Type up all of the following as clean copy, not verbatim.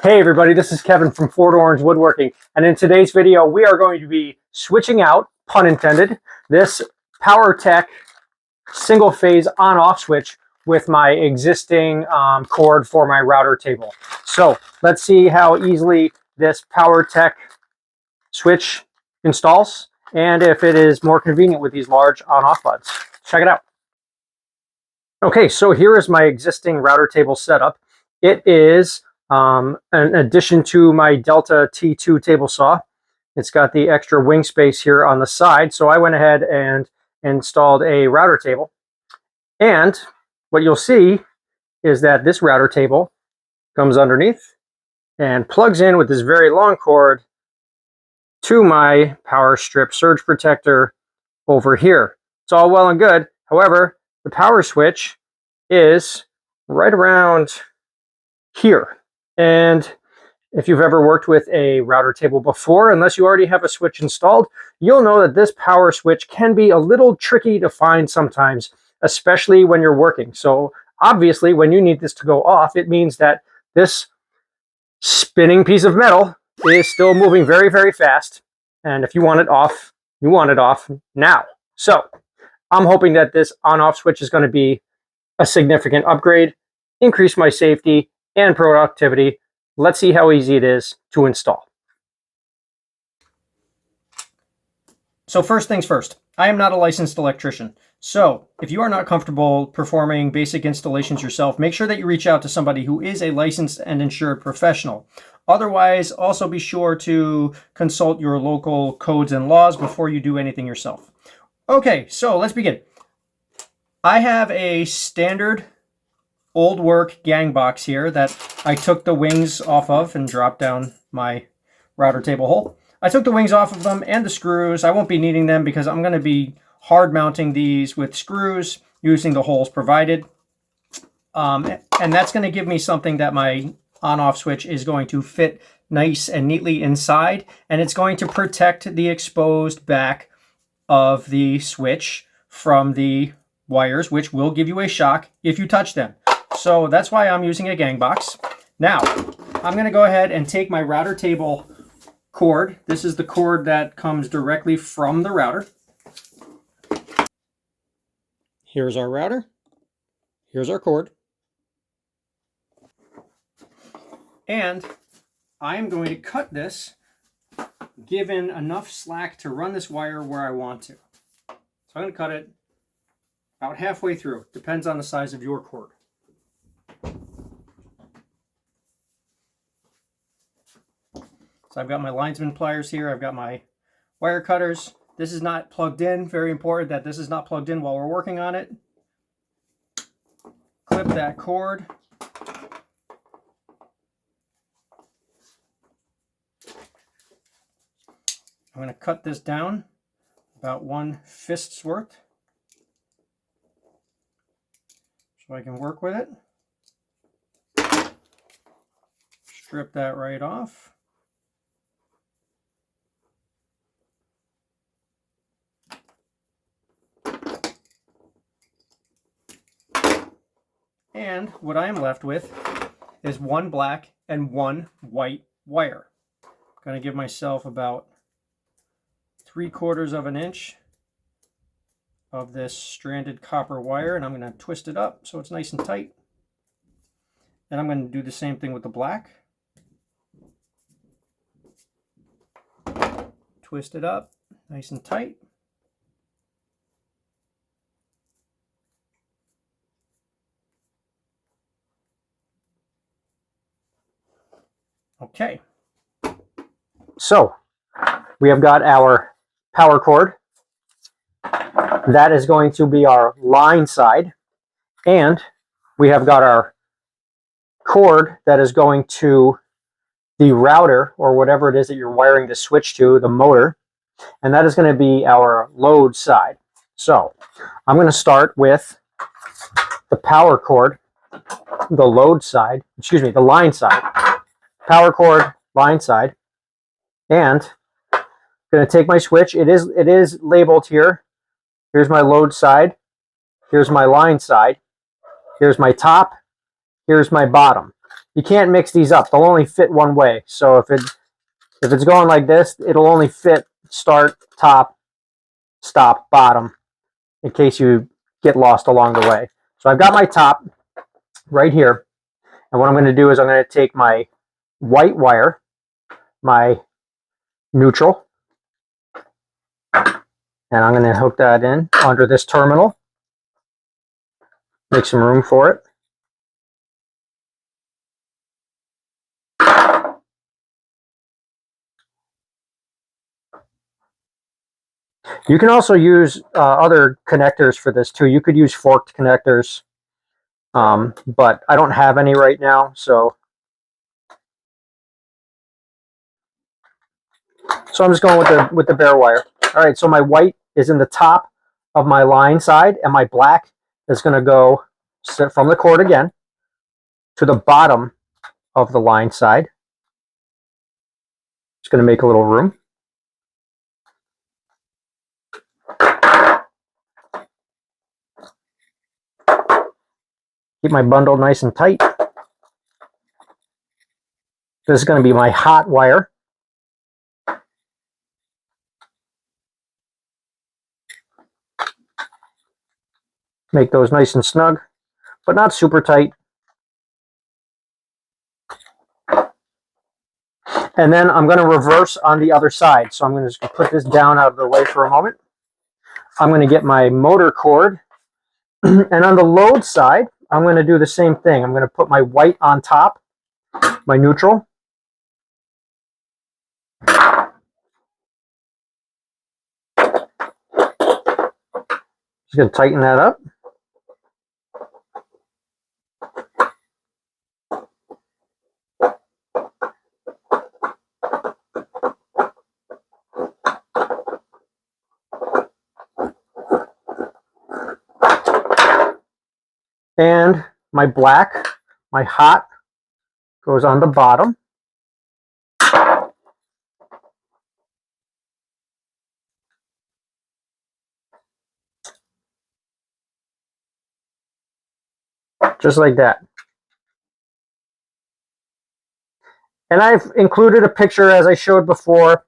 Hey everybody, this is Kevin from Fort Orange Woodworking, and in today's video we are going to be switching out, pun intended, this Powertec single phase on-off switch with my existing cord for my router table. So let's see how easily this Powertec switch installs and if it is more convenient with these large on-off buds. Check it out. Okay, so here is my existing router table setup. It is an addition to my Delta T2 table saw. It's got the extra wing space here on the side, so I went ahead and installed a router table. And what you'll see is that this router table comes underneath and plugs in with this very long cord to my power strip surge protector over here. It's all well and good. However, the power switch is right around here. And if you've ever worked with a router table before, unless you already have a switch installed, you'll know that this power switch can be a little tricky to find sometimes, especially when you're working. So obviously, when you need this to go off, it means that this spinning piece of metal is still moving very, very fast. And if you want it off, you want it off now. So I'm hoping that this on-off switch is going to be a significant upgrade, increase my safety and productivity. Let's see how easy it is to install. So first things first, I am not a licensed electrician. So if you are not comfortable performing basic installations yourself, make sure that you reach out to somebody who is a licensed and insured professional. Otherwise, also be sure to consult your local codes and laws before you do anything yourself. Okay, so let's begin. I have a standard old work gang box here that I took the wings off of and dropped down my router table hole. I took the wings off of them and the screws. I won't be needing them because I'm going to be hard mounting these with screws using the holes provided. And that's going to give me something that my on-off switch is going to fit nice and neatly inside, and it's going to protect the exposed back of the switch from the wires, which will give you a shock if you touch them. So that's why I'm using a gang box. Now, I'm going to go ahead and take my router table cord. This is the cord that comes directly from the router. Here's our router. Here's our cord. And I am going to cut this, given enough slack to run this wire where I want to. So I'm going to cut it about halfway through. Depends on the size of your cord. So I've got my linesman pliers here. I've got my wire cutters. This is not plugged in. Very important that this is not plugged in while we're working on it. Clip that cord. I'm going to cut this down about 1 fist's worth so I can work with it. Strip that right off. And what I am left with is 1 black and 1 white wire. I'm going to give myself about 3/4 of an inch of this stranded copper wire, and I'm going to twist it up so it's nice and tight. And I'm going to do the same thing with the black. Twist it up nice and tight. Okay. So we have got our power cord. That is going to be our line side. And we have got our cord that is going to the router, or whatever it is that you're wiring the switch to, the motor. And that is going to be our load side. So I'm going to start with the power cord, the load side, excuse me, the line side. Power cord, line side. And I'm going to take my switch. It is labeled here. Here's my load side. Here's my line side. Here's my top. Here's my bottom. you can't mix these up. They'll only fit one way. So if it's going like this, it'll only fit start, top, stop, bottom, in case you get lost along the way. So I've got my top right here. And what I'm going to do is I'm going to take my white wire, my neutral, and I'm going to hook that in under this terminal. Make some room for it. You can also use other connectors for this too. You could use forked connectors, but I don't have any right now. So I'm just going with the bare wire. All right, so my white is in the top of my line side, and my black is going to go from the cord again to the bottom of the line side. Just going to make a little room. Keep my bundle nice and tight. This is going to be my hot wire. Make those nice and snug, but not super tight. And then I'm going to reverse on the other side. So I'm going to just put this down out of the way for a moment. I'm going to get my motor cord. And on the load side, I'm going to do the same thing. I'm going to put my white on top, my neutral. Just going to tighten that up. And my black, my hot, goes on the bottom. Just like that. And I've included a picture as I showed before.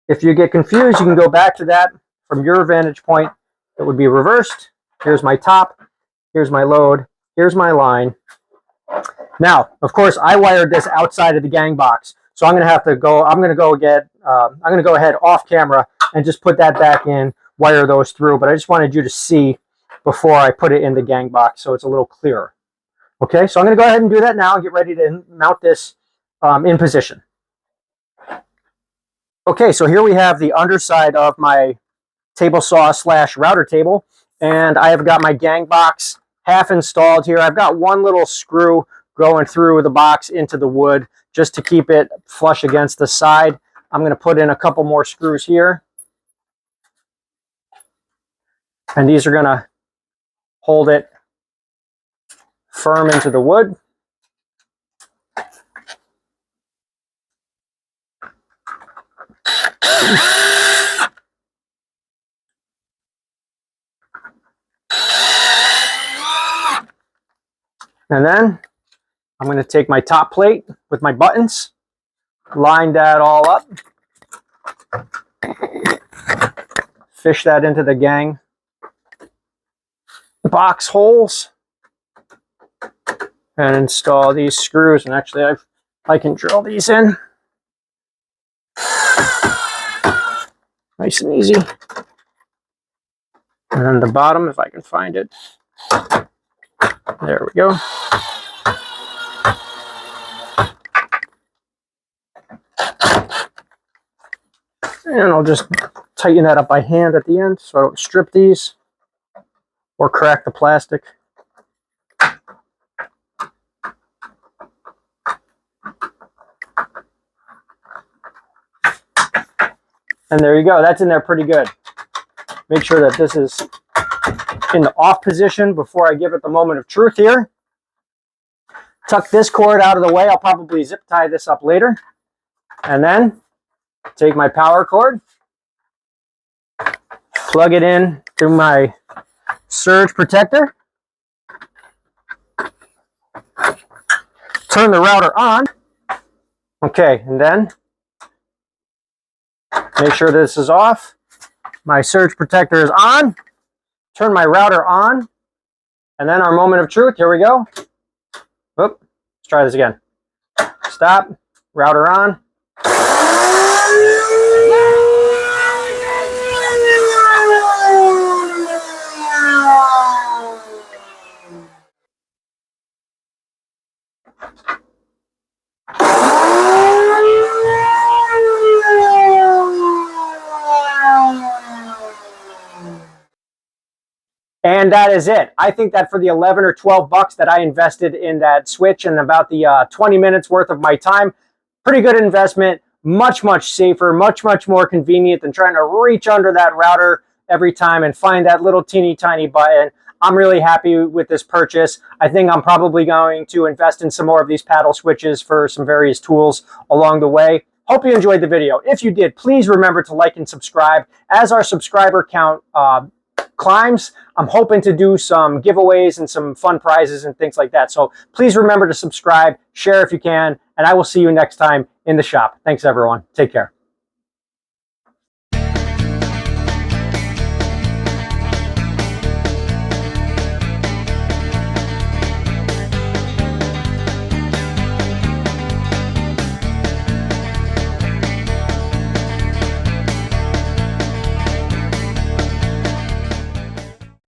If you get confused, you can go back to that from your vantage point. It would be reversed. Here's my top. Here's my load. Here's my line. Now, of course, I wired this outside of the gang box. So I'm going to have to go, I'm going to go ahead off camera and just put that back in, wire those through. But I just wanted you to see before I put it in the gang box so it's a little clearer. Okay, so I'm going to go ahead and do that now and get ready to mount this in position. Okay, so here we have the underside of my table saw / router table, and I have got my gang box half installed here. I've got one little screw going through the box into the wood just to keep it flush against the side. I'm going to put in a couple more screws here, and these are going to hold it firm into the wood. And then I'm going to take my top plate with my buttons, line that all up, fish that into the gang box holes, and install these screws. And actually, I can drill these in. Nice and easy. And then the bottom, if I can find it. There we go. And I'll just tighten that up by hand at the end so I don't strip these or crack the plastic. And there you go. That's in there pretty good. Make sure that this is in the off position before I give it the moment of truth here. Tuck this cord out of the way. I'll probably zip tie this up later. And then take my power cord, plug it in through my surge protector, turn the router on. Okay, and then make sure this is off. My surge protector is on. Turn my router on. And then our moment of truth. Here we go. Oop, let's try this again. Stop. Router on. And that is it. I think that for the 11 or 12 bucks that I invested in that switch and about the 20 minutes worth of my time, pretty good investment, much safer, much more convenient than trying to reach under that router every time and find that little teeny tiny button. I'm really happy with this purchase. I think I'm probably going to invest in some more of these paddle switches for some various tools along the way. Hope you enjoyed the video. If you did, please remember to like and subscribe. As our subscriber count climbs, I'm hoping to do some giveaways and some fun prizes and things like that. So please remember to subscribe, share if you can, and I will see you next time in the shop. Thanks, everyone. Take care.